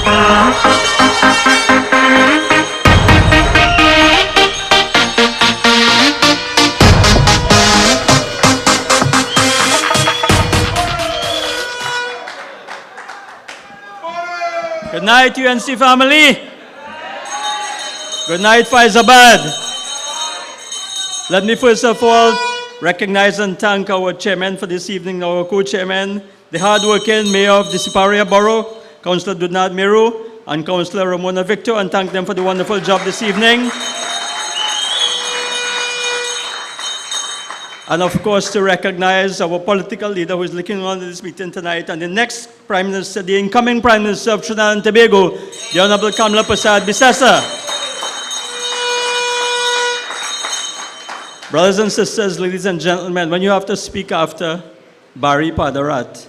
Good night, UNC family. Good night, Fyzabad. Let me first of all recognize and thank our chairman for this evening, our co-chairman, the hard-working mayor of the Siparia Borough, Councillor Dunad Miru, and Councillor Ramona Victor, and thank them for the wonderful job this evening. And of course, to recognize our political leader who is looking on this meeting tonight, and the next Prime Minister, the incoming Prime Minister of Trinidad and Tobago, the Honorable Kamla Prasad Bisesa. Brothers and sisters, ladies and gentlemen, when you have to speak after Barry Padarat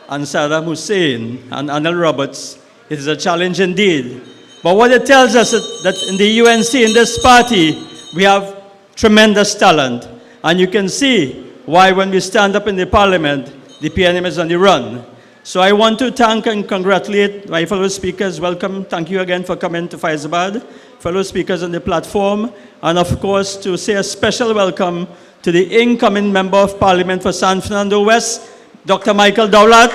and Saddam Hussein and Anil Roberts, it is a challenge indeed. But what it tells us is that in the UNC, in this party, we have tremendous talent. And you can see why when we stand up in the parliament, the PNM is on the run. So I want to thank and congratulate my fellow speakers. Welcome. Thank you again for coming to Fyzabad. Fellow speakers on the platform. And of course, to say a special welcome to the incoming Member of Parliament for San Fernando West, Dr. Michael Dowlat.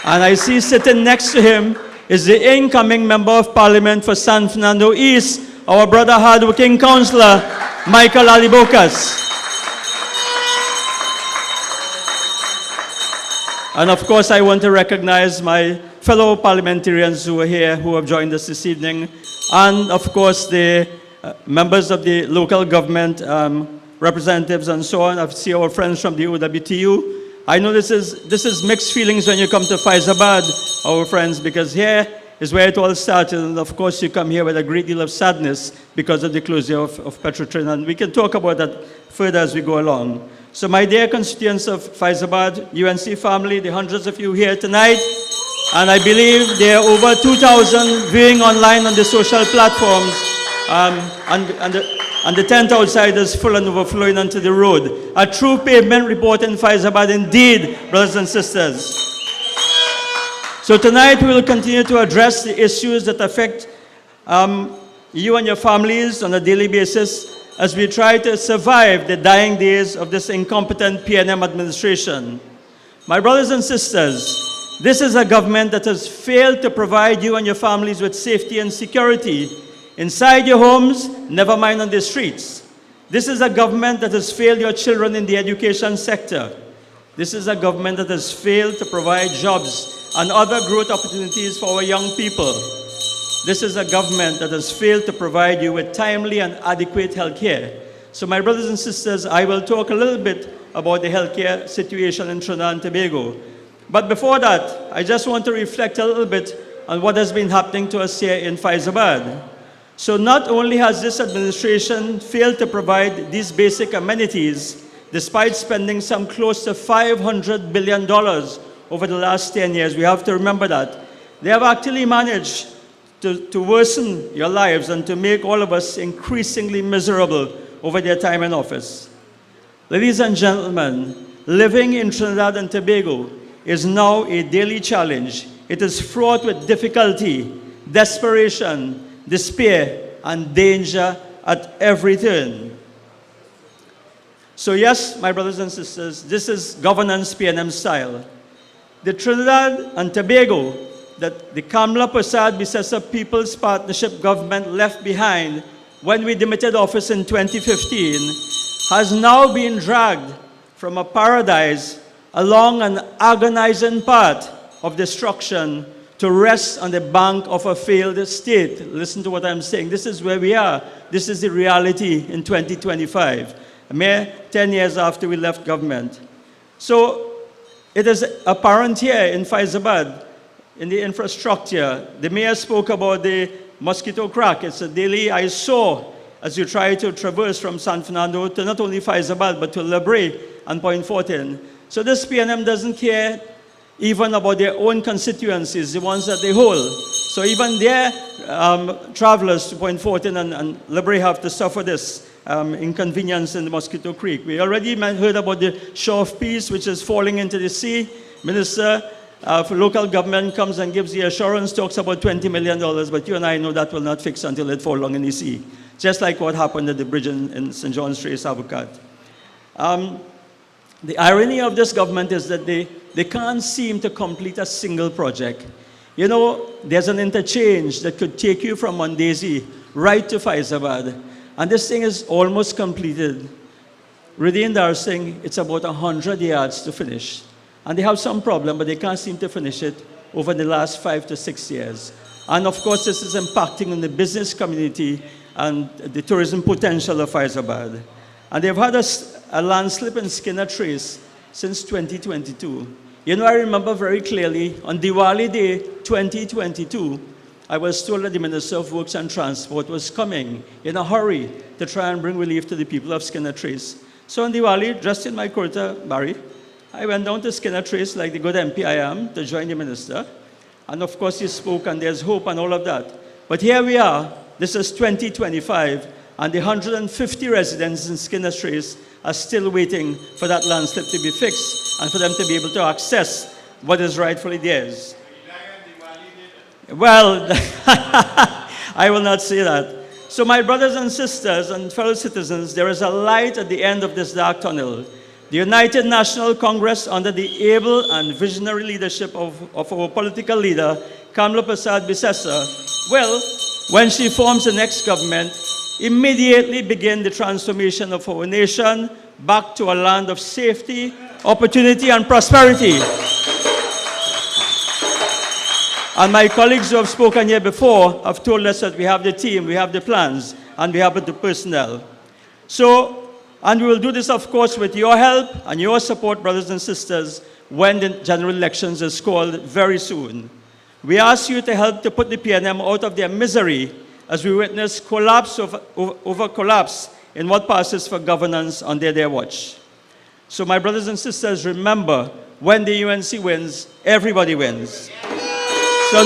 And I see sitting next to him is the incoming Member of Parliament for San Fernando East, our brother hard-working councillor, Michael Alibokas. And of course, I want to recognize my fellow parliamentarians who are here, who have joined us this evening, and of course, the members of the local government, representatives and so on. I see our friends from the OWTU. I know this is mixed feelings when you come to Fyzabad, our friends, because here is where it all started, and of course you come here with a great deal of sadness because of the closure of Petrotrin, and we can talk about that further as we go along. So my dear constituents of Fyzabad, UNC family, the hundreds of you here tonight, and I believe there are over 2,000 viewing online on the social platforms, and the tent outside is full and overflowing onto the road. A true pavement report in Fyzabad indeed, brothers and sisters. So tonight we will continue to address the issues that affect you and your families on a daily basis as we try to survive the dying days of this incompetent PNM administration. My brothers and sisters, this is a government that has failed to provide you and your families with safety and security inside your homes, never mind on the streets. This is a government that has failed your children in the education sector. This is a government that has failed to provide jobs and other growth opportunities for our young people. This is a government that has failed to provide you with timely and adequate health care. So my brothers and sisters, I will talk a little bit about the healthcare situation in Trinidad and Tobago. But before that, I just want to reflect a little bit on what has been happening to us here in Fyzabad. So not only has this administration failed to provide these basic amenities, despite spending some close to $500 billion over the last 10 years, we have to remember that. They have actually managed to worsen your lives and to make all of us increasingly miserable over their time in office. Ladies and gentlemen, living in Trinidad and Tobago is now a daily challenge. It is fraught with difficulty, desperation, despair, and danger at every turn. So yes, my brothers and sisters, this is governance PNM style. The Trinidad and Tobago that the Kamla Prasad Bisesa People's Partnership government left behind when we demitted office in 2015 has now been dragged from a paradise along an agonizing path of destruction to rest on the bank of a failed state. Listen to what I'm saying. This is where we are. This is the reality in 2025, a mere 10 years after we left government. So it is apparent here in Fyzabad, in the infrastructure. The mayor spoke about the mosquito crack. It's a daily eyesore as you try to traverse from San Fernando to not only Fyzabad, but to Lebre and Point Fortin. So this PNM doesn't care even about their own constituencies, the ones that they hold. So even their travelers to Point Fortin and Lebre have to suffer this. inconvenience in the Mosquito Creek. We already heard about the Shore of Peace, which is falling into the sea. Minister for local government comes and gives the assurance, talks about $20 million, but you and I know that will not fix until it falls long in the sea, just like what happened at the bridge in St. John's Trace, Avocat. The irony of this government is that they can't seem to complete a single project. You know, there's an interchange that could take you from Mondesi right to Fyzabad, and this thing is almost completed. Really embarrassing, it's about 100 yards to finish. And they have some problem, but they can't seem to finish it over the last 5 to 6 years. And of course, this is impacting on the business community and the tourism potential of Fyzabad. And they've had a landslip in Skinner Trace since 2022. You know, I remember very clearly, on Diwali Day 2022, I was told that the Minister of Works and Transport was coming in a hurry to try and bring relief to the people of Skinner Trace. So on Diwali, dressed in my kurta, Barry, I went down to Skinner Trace like the good MP I am to join the minister. And of course he spoke and there's hope and all of that. But here we are, this is 2025, and the 150 residents in Skinner Trace are still waiting for that landslip to be fixed and for them to be able to access what is rightfully theirs. Well, I will not say that. So my brothers and sisters and fellow citizens, there is a light at the end of this dark tunnel. The United National Congress, under the able and visionary leadership of our political leader, Kamla Prasad Bisesa, will, when she forms the next government, immediately begin the transformation of our nation back to a land of safety, opportunity, and prosperity. And my colleagues who have spoken here before have told us that we have the team, we have the plans, and we have the personnel. So, and we will do this, of course, with your help and your support, brothers and sisters, when the general elections is called very soon. We ask you to help to put the PNM out of their misery as we witness collapse over collapse in what passes for governance under their watch. So my brothers and sisters, remember, when the UNC wins, everybody wins. So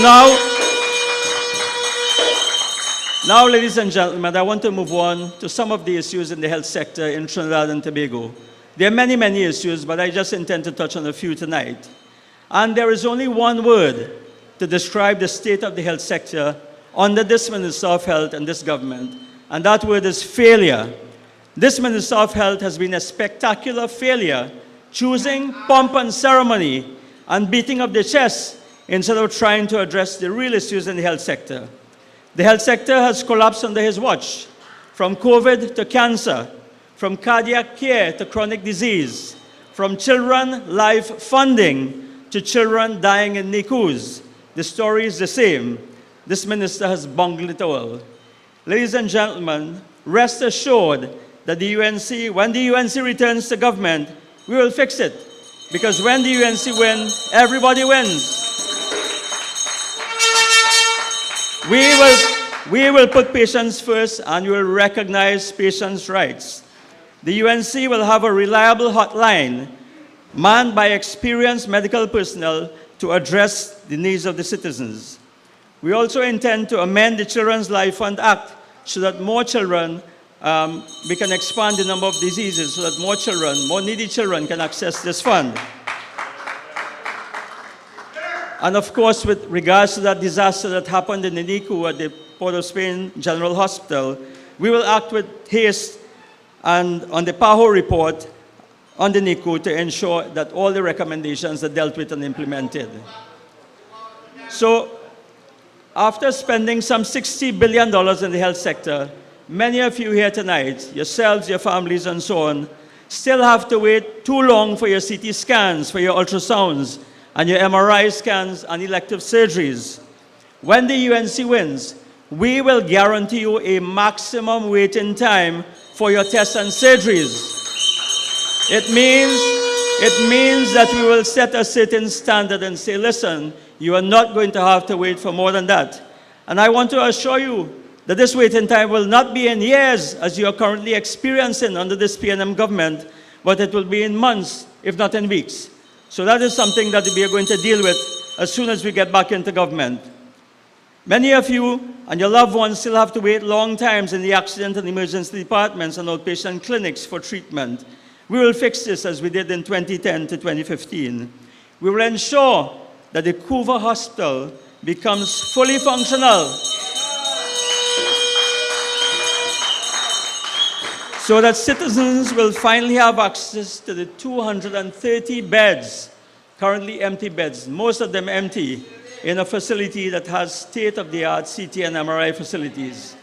now, ladies and gentlemen, I want to move on to some of the issues in the health sector in Trinidad and Tobago. There are many, many issues, but I just intend to touch on a few tonight. And there is only one word to describe the state of the health sector under this Minister of Health and this government, and that word is failure. This Minister of Health has been a spectacular failure, choosing pomp and ceremony and beating of the chest instead of trying to address the real issues in the health sector. The health sector has collapsed under his watch, from COVID to cancer, from cardiac care to chronic disease, from children life funding to children dying in NICUs. The story is the same. This minister has bungled it all. Ladies and gentlemen, rest assured that the UNC, when the UNC returns to government, we will fix it. Because when the UNC wins, everybody wins. We will put patients first and we will recognize patients' rights. The UNC will have a reliable hotline manned by experienced medical personnel to address the needs of the citizens. We also intend to amend the Children's Life Fund Act so that more children, we can expand the number of diseases so that more children, more needy children can access this fund. And of course, with regards to that disaster that happened in the NICU at the Port of Spain General Hospital, we will act with haste and on the PAHO report on the NICU to ensure that all the recommendations are dealt with and implemented. So, after spending some $60 billion in the health sector, many of you here tonight, yourselves, your families, and so on, still have to wait too long for your CT scans, for your ultrasounds, and your MRI scans and elective surgeries. When the UNC wins, we will guarantee you a maximum waiting time for your tests and surgeries. It means that we will set a certain standard and say, listen, you are not going to have to wait for more than that. And I want to assure you that this waiting time will not be in years, as you are currently experiencing under this PNM government, but it will be in months, if not in weeks. So that is something that we are going to deal with as soon as we get back into government. Many of you and your loved ones still have to wait long times in the accident and emergency departments and outpatient clinics for treatment. We will fix this as we did in 2010 to 2015. We will ensure that the Couva Hospital becomes fully functional so that citizens will finally have access to the 230 beds, currently empty beds, most of them empty, in a facility that has state-of-the-art CT and MRI facilities.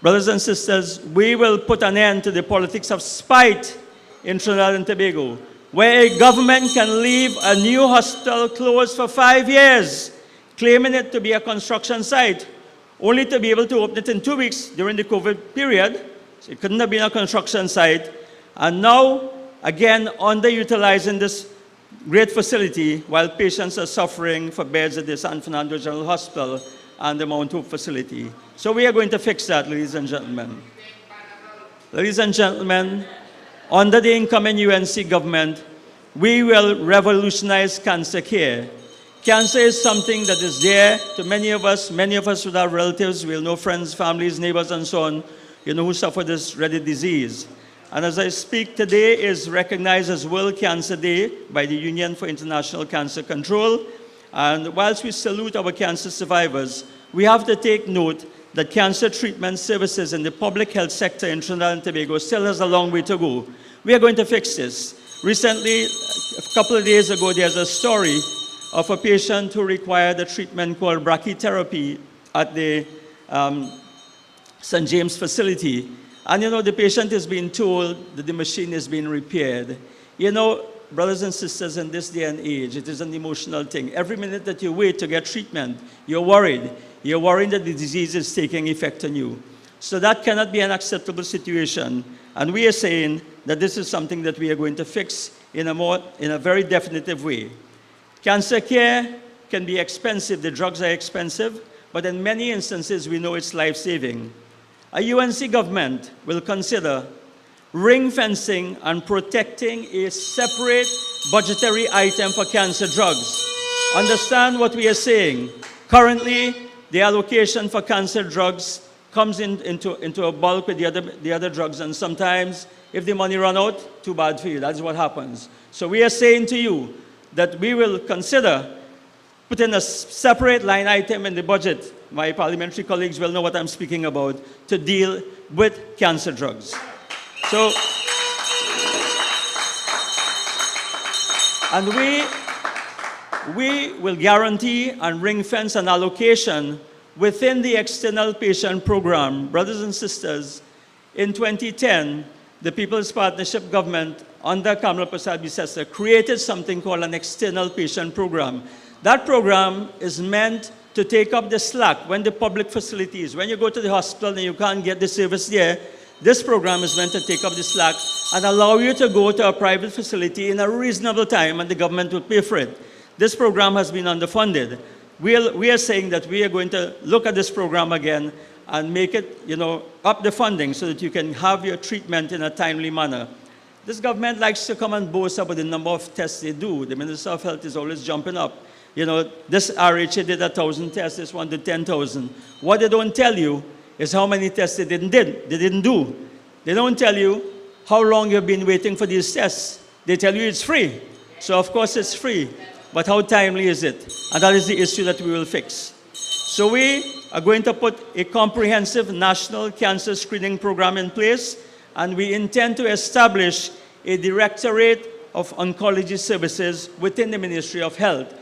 Brothers and sisters, we will put an end to the politics of spite in Trinidad and Tobago, where a government can leave a new hospital closed for 5 years, claiming it to be a construction site, only to be able to open it in 2 weeks during the COVID period. So it couldn't have been a construction site. And now, again, underutilizing this great facility while patients are suffering for beds at the San Fernando General Hospital and the Mount Hope facility. So we are going to fix that, ladies and gentlemen. Ladies and gentlemen, under the incoming UNC government, we will revolutionize cancer care. Cancer is something that is dear to many of us. Many of us with our relatives, we'll know friends, families, neighbors, and so on, who suffer this dreaded disease. And as I speak, today is recognized as World Cancer Day by the Union for International Cancer Control. And whilst we salute our cancer survivors, we have to take note that cancer treatment services in the public health sector in Trinidad and Tobago still has a long way to go. We are going to fix this. Recently, a couple of days ago, there's a story of a patient who required a treatment called brachytherapy at the St. James facility. And the patient is being told that the machine is being repaired. Brothers and sisters, in this day and age, it is an emotional thing. Every minute that you wait to get treatment, you're worried. You're worried that the disease is taking effect on you. So that cannot be an acceptable situation. And we are saying that this is something that we are going to fix in a very definitive way. Cancer care can be expensive. The drugs are expensive. But in many instances, we know it's life-saving. A UNC government will consider ring fencing and protecting a separate budgetary item for cancer drugs. Understand what we are saying. Currently, the allocation for cancer drugs comes into a bulk with the other drugs, and sometimes if the money run out, too bad for you. That's what happens. So we are saying to you that we will consider putting a separate line item in the budget. My parliamentary colleagues will know what I'm speaking about, to deal with cancer drugs. So, and we will guarantee and ring fence an allocation within the external patient program. Brothers and sisters, in 2010, the People's Partnership Government under Kamala Prasad Bisesa created something called an external patient program. That program is meant to take up the slack when the public facilities, when you go to the hospital and you can't get the service there, this program is meant to take up the slack and allow you to go to a private facility in a reasonable time, and the government will pay for it. This program has been underfunded. We are saying that we are going to look at this program again and make it, up the funding so that you can have your treatment in a timely manner. This government likes to come and boast about the number of tests they do. The Minister of Health is always jumping up. This RHA did 1,000 tests, this one did 10,000. What they don't tell you is how many tests they didn't do. They don't tell you how long you've been waiting for these tests. They tell you it's free. So of course it's free, but how timely is it? And that is the issue that we will fix. So we are going to put a comprehensive national cancer screening program in place, and we intend to establish a directorate of oncology services within the Ministry of Health,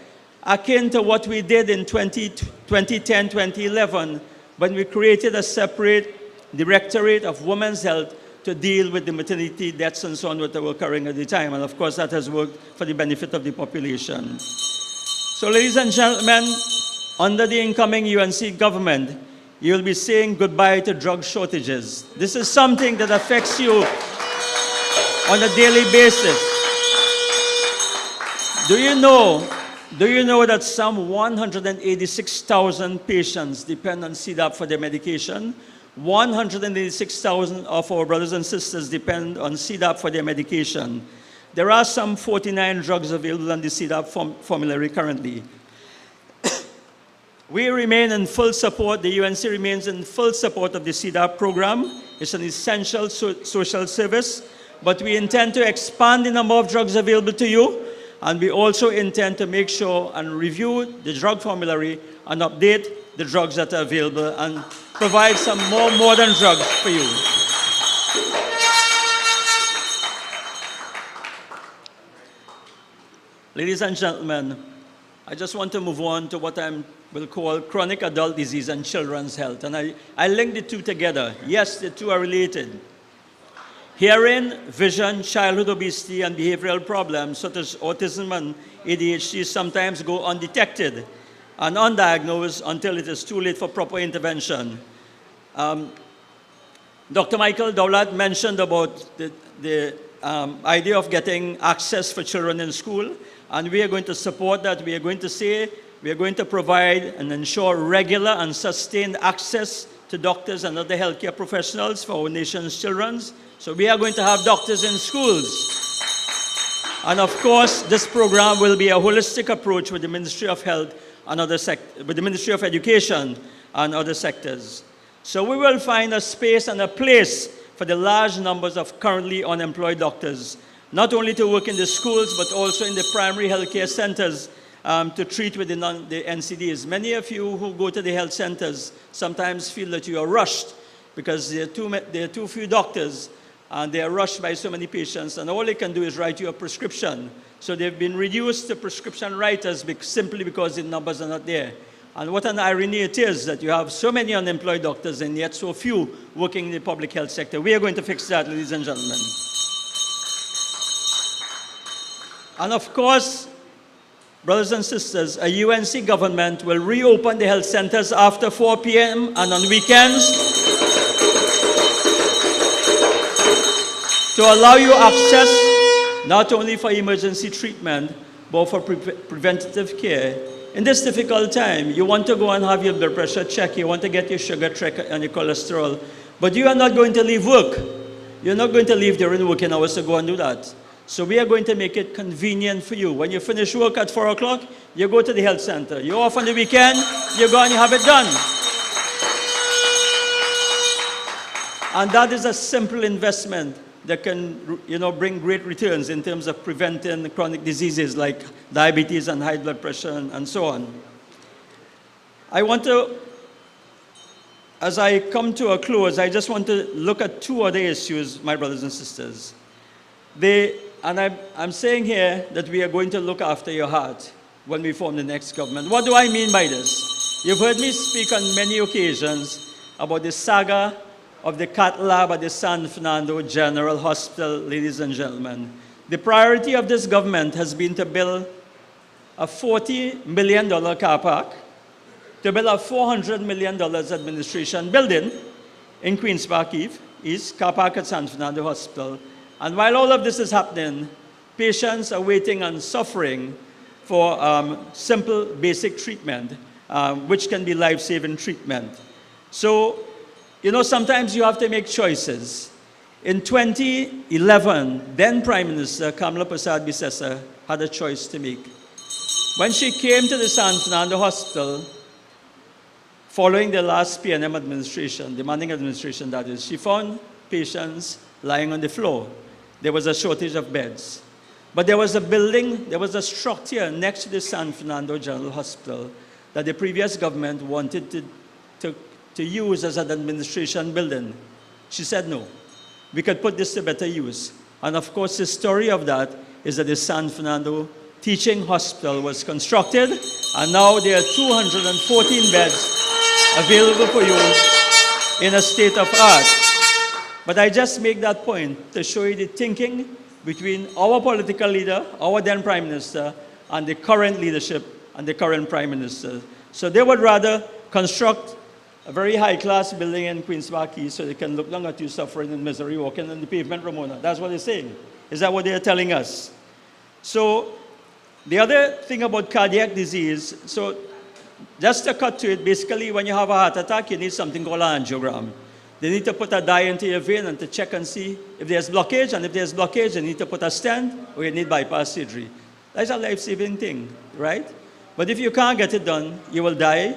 akin to what we did in 2010, 2011, when we created a separate directorate of women's health to deal with the maternity deaths and so on that were occurring at the time. And of course, that has worked for the benefit of the population. So ladies and gentlemen, under the incoming UNC government, you will be saying goodbye to drug shortages. This is something that affects you on a daily basis. Do you know that some 186,000 patients depend on CDAP for their medication? 186,000 of our brothers and sisters depend on CDAP for their medication. There are some 49 drugs available on the CDAP formulary currently. We remain in full support, the UNC remains in full support of the CDAP program. It's an essential social service, but we intend to expand the number of drugs available to you, and we also intend to make sure and review the drug formulary and update the drugs that are available and provide some more modern drugs for you. Ladies and gentlemen, I just want to move on to what I will call chronic adult disease and children's health. And I link the two together. Yes, the two are related. Hearing, vision, childhood obesity, and behavioral problems such as autism and ADHD sometimes go undetected and undiagnosed until it is too late for proper intervention. Dr. Michael Dowlat mentioned about the idea of getting access for children in school, and we are going to support that. We are going to say we are going to provide and ensure regular and sustained access to doctors and other healthcare professionals for our nation's children. So we are going to have doctors in schools. And of course, this program will be a holistic approach with the Ministry of Health and with the Ministry of Education and other sectors. So we will find a space and a place for the large numbers of currently unemployed doctors, not only to work in the schools, but also in the primary healthcare centers to treat with the NCDs. Many of you who go to the health centers sometimes feel that you are rushed because there are too few doctors and they are rushed by so many patients, and all they can do is write you a prescription. So they've been reduced to prescription writers simply because the numbers are not there. And what an irony it is that you have so many unemployed doctors and yet so few working in the public health sector. We are going to fix that, ladies and gentlemen. And of course, brothers and sisters, a UNC government will reopen the health centers after 4 p.m. and on weekends to allow you access not only for emergency treatment, but for preventative care. In this difficult time, you want to go and have your blood pressure check, you want to get your sugar check and your cholesterol, but you are not going to leave work. You're not going to leave during working hours to go and do that. So we are going to make it convenient for you. When you finish work at 4 o'clock, you go to the health center. You're off on the weekend, you go and you have it done. And that is a simple investment that can, bring great returns in terms of preventing chronic diseases like diabetes and high blood pressure and so on. I want to, as I come to a close, I just want to look at two other issues, my brothers and sisters. I'm saying here that we are going to look after your heart when we form the next government. What do I mean by this? You've heard me speak on many occasions about the saga of the cath lab at the San Fernando General Hospital, ladies and gentlemen. The priority of this government has been to build a $40 million car park, to build a $400 million administration building in Queen's Park East, car park at San Fernando Hospital. And while all of this is happening, patients are waiting and suffering for simple, basic treatment, which can be life-saving treatment. So, sometimes you have to make choices. In 2011, then Prime Minister Kamala Persad-Bissessar had a choice to make. When she came to the San Fernando Hospital, following the last PNM administration, the Manning administration that is, she found patients lying on the floor. There was a shortage of beds. But there was a building, there was a structure next to the San Fernando General Hospital that the previous government wanted to use as an administration building. She said no. We could put this to better use. And of course, the story of that is that the San Fernando Teaching Hospital was constructed, and now there are 214 beds available for you in a state of art. But I just make that point to show you the thinking between our political leader, our then Prime Minister, and the current leadership and the current Prime Minister. So they would rather construct a very high-class building in Queen's Park East so they can look down at you suffering in misery, walking on the pavement, Ramona. That's what they're saying. Is that what they're telling us? So the other thing about cardiac disease, so just to cut to it, basically when you have a heart attack, you need something called an angiogram. They need to put a dye into your vein and to check and see if there's blockage, and if there's blockage, they need to put a stent or you need bypass surgery. That's a life-saving thing, right? But if you can't get it done, you will die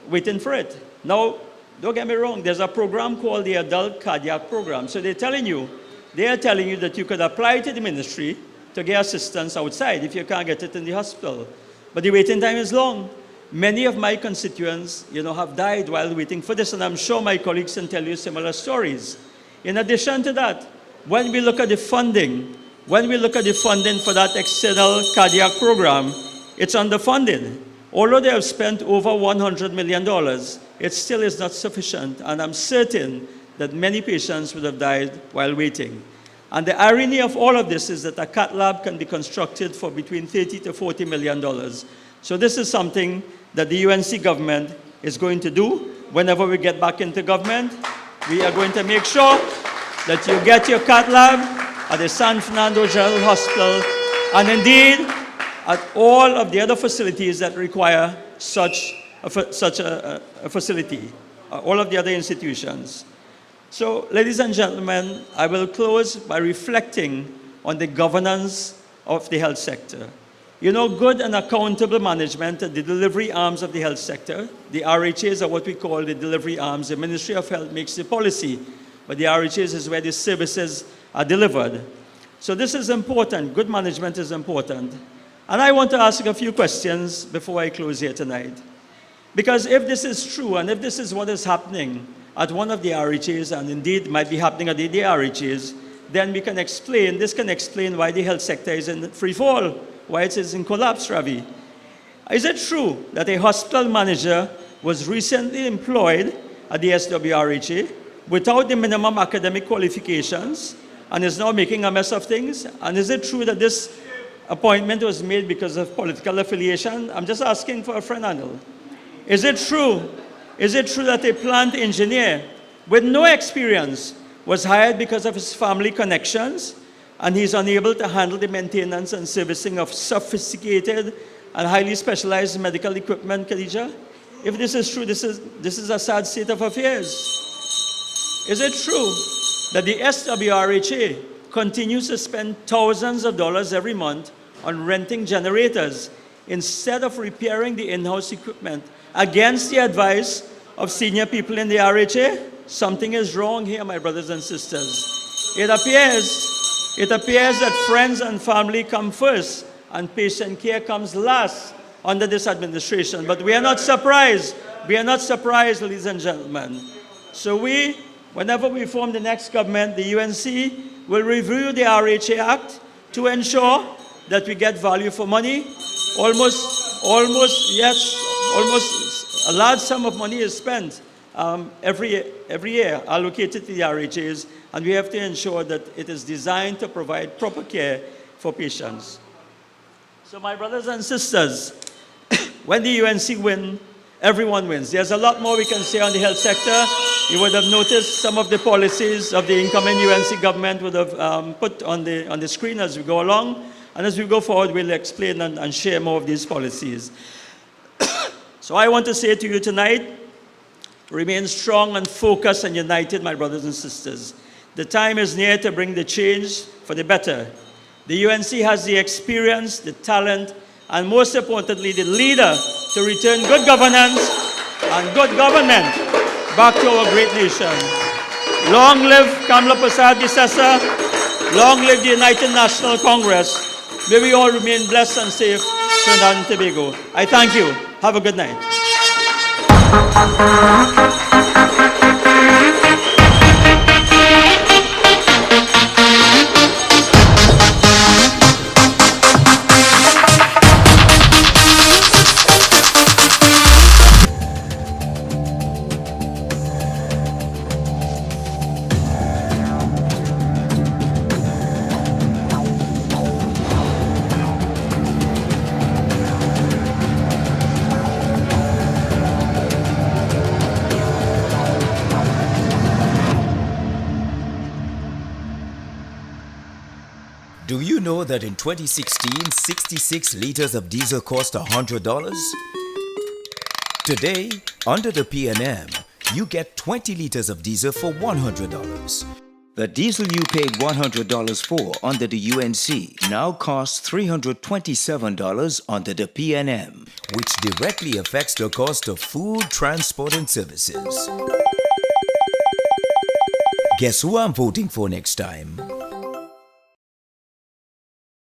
waiting for it. Now, don't get me wrong, there's a program called the Adult Cardiac Program. So they are telling you that you could apply to the ministry to get assistance outside if you can't get it in the hospital. But the waiting time is long. Many of my constituents, have died while waiting for this, and I'm sure my colleagues can tell you similar stories. In addition to that, when we look at the funding for that external cardiac program, it's underfunded. Although they have spent over $100 million, it still is not sufficient, and I'm certain that many patients would have died while waiting. And the irony of all of this is that a cath lab can be constructed for between $30 to $40 million. So this is something that the UNC government is going to do. Whenever we get back into government, we are going to make sure that you get your cath lab at the San Fernando General Hospital, and indeed at all of the other facilities that require such a facility, all of the other institutions. So, ladies and gentlemen, I will close by reflecting on the governance of the health sector. Good and accountable management are the delivery arms of the health sector. The RHAs are what we call the delivery arms. The Ministry of Health makes the policy, but the RHAs is where the services are delivered. So this is important. Good management is important. And I want to ask a few questions before I close here tonight. Because if this is true, and if this is what is happening at one of the RHAs, and indeed might be happening at the RHAs, then this can explain why the health sector is in free fall, why it is in collapse, Ravi. Is it true that a hospital manager was recently employed at the SWRHA without the minimum academic qualifications and is now making a mess of things? And is it true that this appointment was made because of political affiliation? I'm just asking for a friend, Anil. Is it true that a plant engineer with no experience was hired because of his family connections and he's unable to handle the maintenance and servicing of sophisticated and highly specialized medical equipment, Khadija? If this is true, this is a sad state of affairs. Is it true that the SWRHA continues to spend thousands of dollars every month on renting generators instead of repairing the in-house equipment against the advice of senior people in the RHA? Something is wrong here, my brothers and sisters. It appears that friends and family come first and patient care comes last under this administration. But we are not surprised. We are not surprised, ladies and gentlemen. So whenever we form the next government, the UNC will review the RHA Act to ensure that we get value for money. Almost a large sum of money is spent every year allocated to the RHAs, and we have to ensure that it is designed to provide proper care for patients. So my brothers and sisters, when the UNC win, everyone wins. There's a lot more we can say on the health sector. You would have noticed some of the policies of the incoming UNC government would have put on the screen as we go along. And as we go forward, we'll explain and share more of these policies. So I want to say to you tonight, remain strong and focused and united, my brothers and sisters. The time is near to bring the change for the better. The UNC has the experience, the talent, and most importantly, the leader to return good governance and good government back to our great nation. Long live Kamla Prasad Bisesa. Long live the United National Congress. May we all remain blessed and safe, Trinidad and Tobago. I thank you. Have a good night. Do you know that in 2016, 66 liters of diesel cost $100? Today, under the PNM, you get 20 liters of diesel for $100. The diesel you paid $100 for under the UNC now costs $327 under the PNM, which directly affects the cost of food, transport, and services. Guess who I'm voting for next time?